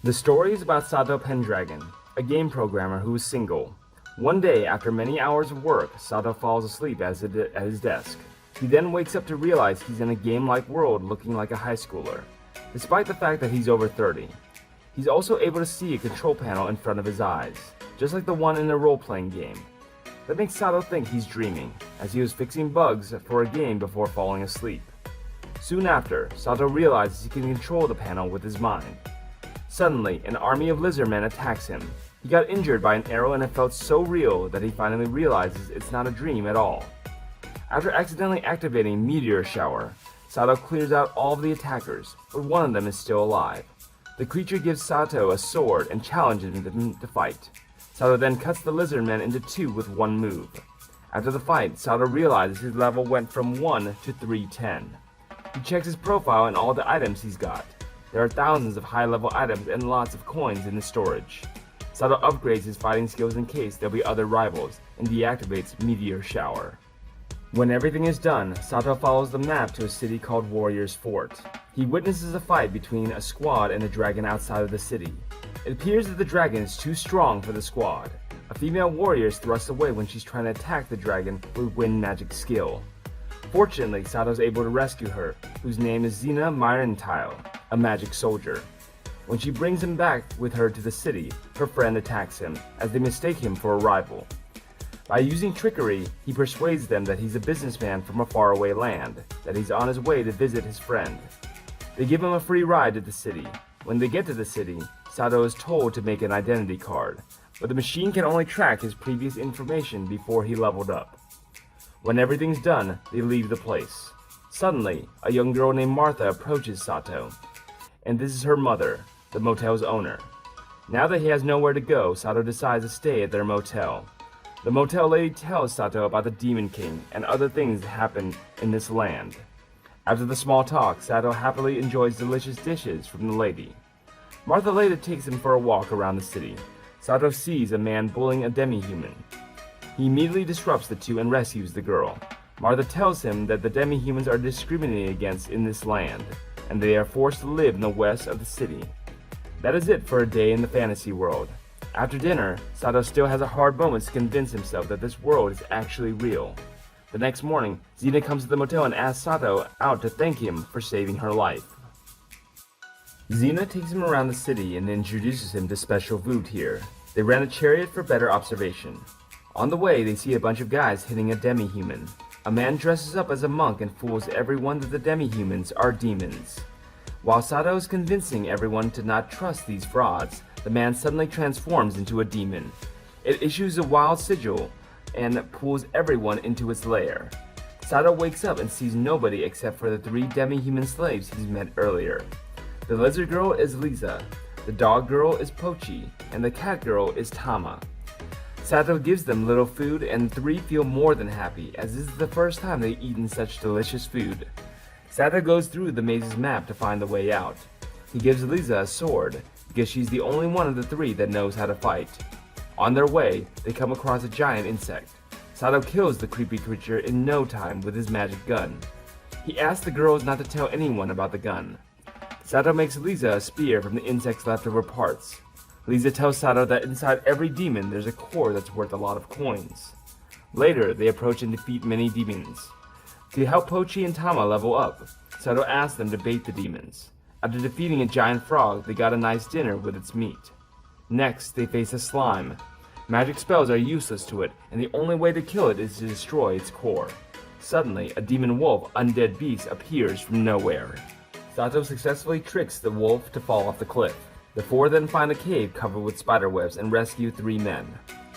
The story is about Sato Pendragon, a game programmer who is single. One day, after many hours of work, Sato falls asleep at his desk. He then wakes up to realize he's in a game-like world looking like a high schooler, despite the fact that he's over 30. He's also able to see a control panel in front of his eyes, just like the one in a role-playing game. That makes Sato think he's dreaming, as he was fixing bugs for a game before falling asleep. Soon after, Sato realizes he can control the panel with his mind. Suddenly, an army of lizardmen attacks him. He got injured by an arrow and it felt so real that he finally realizes it's not a dream at all. After accidentally activating Meteor Shower, Sato clears out all of the attackers, but one of them is still alive. The creature gives Sato a sword and challenges him to fight. Sato then cuts the lizardmen into two with one move. After the fight, Sato realizes his level went from 1 to 310. He checks his profile and all the items he's got. There are thousands of high-level items and lots of coins in the storage. Sato upgrades his fighting skills in case there'll be other rivals, and deactivates Meteor Shower. When everything is done, Sato follows the map to a city called Warrior's Fort. He witnesses a fight between a squad and a dragon outside of the city. It appears that the dragon is too strong for the squad. A female warrior is thrust away when she's trying to attack the dragon with wind magic skill. Fortunately, Sato is able to rescue her, whose name is Xena Myrentile, a magic soldier. When she brings him back with her to the city, her friend attacks him, as they mistake him for a rival. By using trickery, he persuades them that he's a businessman from a faraway land, that he's on his way to visit his friend. They give him a free ride to the city. When they get to the city, Sato is told to make an identity card, but the machine can only track his previous information before he leveled up. When everything's done, they leave the place. Suddenly, a young girl named Martha approaches Sato, and this is her mother, the motel's owner. Now that he has nowhere to go, Sato decides to stay at their motel. The motel lady tells Sato about the Demon King and other things that happen in this land. After the small talk, Sato happily enjoys delicious dishes from the lady. Martha later takes him for a walk around the city. Sato sees a man bullying a demi-human. He immediately disrupts the two and rescues the girl. Martha tells him that the demi-humans are discriminated against in this land, and they are forced to live in the west of the city. That is it for a day in the fantasy world. After dinner, Sato still has a hard moment to convince himself that this world is actually real. The next morning, Xena comes to the motel and asks Sato out to thank him for saving her life. Xena takes him around the city and introduces him to special food here. They rent a chariot for better observation. On the way, they see a bunch of guys hitting a demi-human. A man dresses up as a monk and fools everyone that the demi-humans are demons. While Sato is convincing everyone to not trust these frauds, the man suddenly transforms into a demon. It issues a wild sigil and pulls everyone into its lair. Sato wakes up and sees nobody except for the three demi-human slaves he's met earlier. The lizard girl is Lisa, the dog girl is Pochi, and the cat girl is Tama. Sato gives them little food and the three feel more than happy, as this is the first time they've eaten such delicious food. Sato goes through the maze's map to find the way out. He gives Lisa a sword, because she's the only one of the three that knows how to fight. On their way, they come across a giant insect. Sato kills the creepy creature in no time with his magic gun. He asks the girls not to tell anyone about the gun. Sato makes Lisa a spear from the insect's leftover parts. Lisa tells Sato that inside every demon there's a core that's worth a lot of coins. Later, they approach and defeat many demons. To help Pochi and Tama level up, Sato asks them to bait the demons. After defeating a giant frog, they got a nice dinner with its meat. Next, they face a slime. Magic spells are useless to it, and the only way to kill it is to destroy its core. Suddenly, a demon wolf, undead beast, appears from nowhere. Sato successfully tricks the wolf to fall off the cliff. The four then find a cave covered with spiderwebs and rescue three men.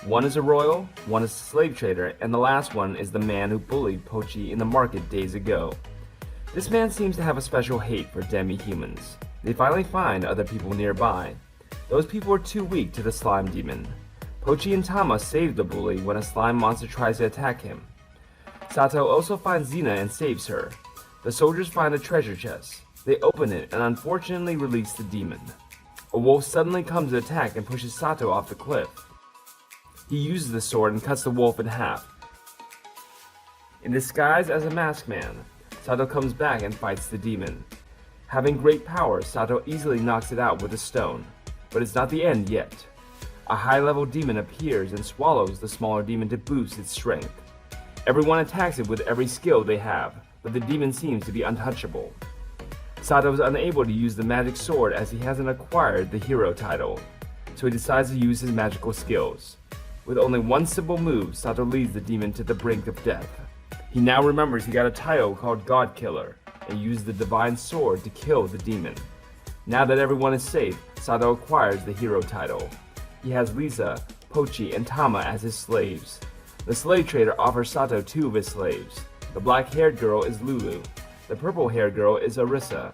One is a royal, one is a slave trader, and the last one is the man who bullied Pochi in the market days ago. This man seems to have a special hate for demi-humans. They finally find other people nearby. Those people are too weak to the slime demon. Pochi and Tama save the bully when a slime monster tries to attack him. Sato also finds Xena and saves her. The soldiers find a treasure chest. They open it and unfortunately release the demon. A wolf suddenly comes to attack and pushes Sato off the cliff. He uses the sword and cuts the wolf in half. In disguise as a masked man, Sato comes back and fights the demon. Having great power, Sato easily knocks it out with a stone. But it's not the end yet. A high-level demon appears and swallows the smaller demon to boost its strength. Everyone attacks it with every skill they have, but the demon seems to be untouchable. Sato is unable to use the magic sword as he hasn't acquired the hero title, so he decides to use his magical skills. With only one simple move, Sato leads the demon to the brink of death. He now remembers he got a title called God Killer, and used the divine sword to kill the demon. Now that everyone is safe, Sato acquires the hero title. He has Lisa, Pochi, and Tama as his slaves. The slave trader offers Sato 2 of his slaves. The black-haired girl is Lulu. The purple-haired girl is Arisa.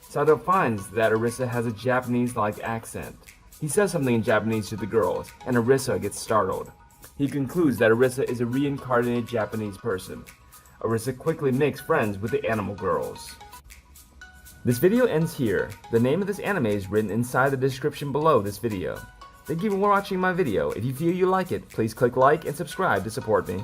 Sato finds that Arisa has a Japanese-like accent. He says something in Japanese to the girls, and Arisa gets startled. He concludes that Arisa is a reincarnated Japanese person. Arisa quickly makes friends with the animal girls. This video ends here. The name of this anime is written inside the description below this video. Thank you for watching my video. If you feel you like it, please click like and subscribe to support me.